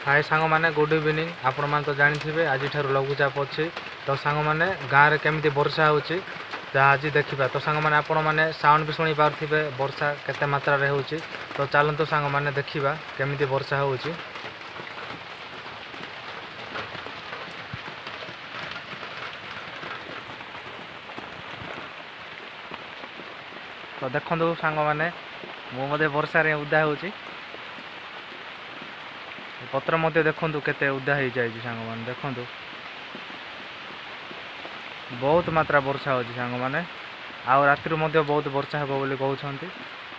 हाय सांग मैंने good evening आपण मैंने तो जानी आज लघुचाप अच्छी तो सांग मैंने गाँव में केमी वर्षा हो आज देखा तो सांग मैंने आपण मैंने साउंड भी शुणी पारे वर्षा केते मात्रा रे होची तो चलतु सांग मैंने देखा केमी वर्षा हो तो देखो सांग मैंने मुझे वर्षा रे उदा हो पत्र मध्य देखु केते उदा हो जाए सांग मैंने देखु बहुत मात्रा वर्षा हो सांग मैंने आउ राति बहुत वर्षा हे बोली कहते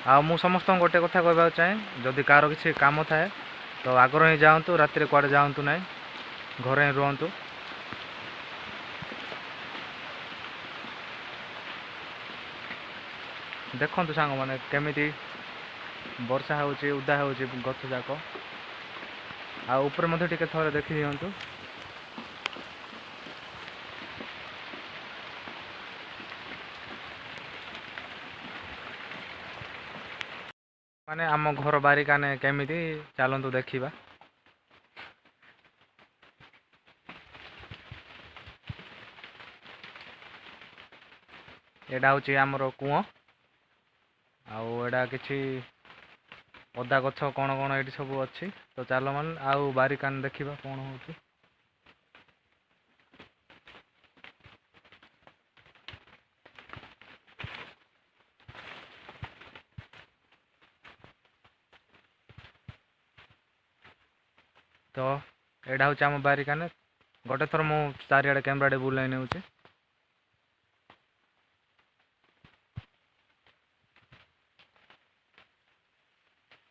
आ मु समस्त गोटे कथा कहना चाहे जदि कार किसी काम थाए तो आगर ही जातु राति कुआड़े जातु ना घरे ही रुहतु। देखु सांग मैंने केमी वर्षा हो उदा हो गछ जाक आपर टे थोड़े देखी दिंतु माने आम घर बारिकाने केमी चलतु देखा। एटा हूँ आमर कूଅ आड़ा कि अदा गछ कौन कौन ये सब अच्छी तो चल मान आउ बारिकान देखा कौन हो तो एटा हूँ आम बारिकाने गोटे थर मु चारिआडे कैमराटे बुलाई नौ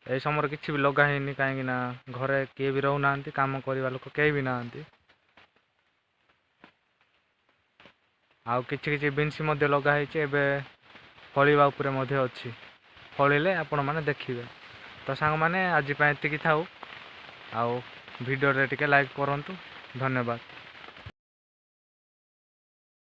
यही समय किसी भी लगाही कहीं घरे किए भी रोना काम करवा लोक कहीं भी ना आउ किसी बिन्सी लगाही फलिया अच्छी फलिले आपण मैंने देखिए। तो सांग मैंने आज एति थाऊ आउ वीडियो रे टिके लाइक करंतु। धन्यवाद।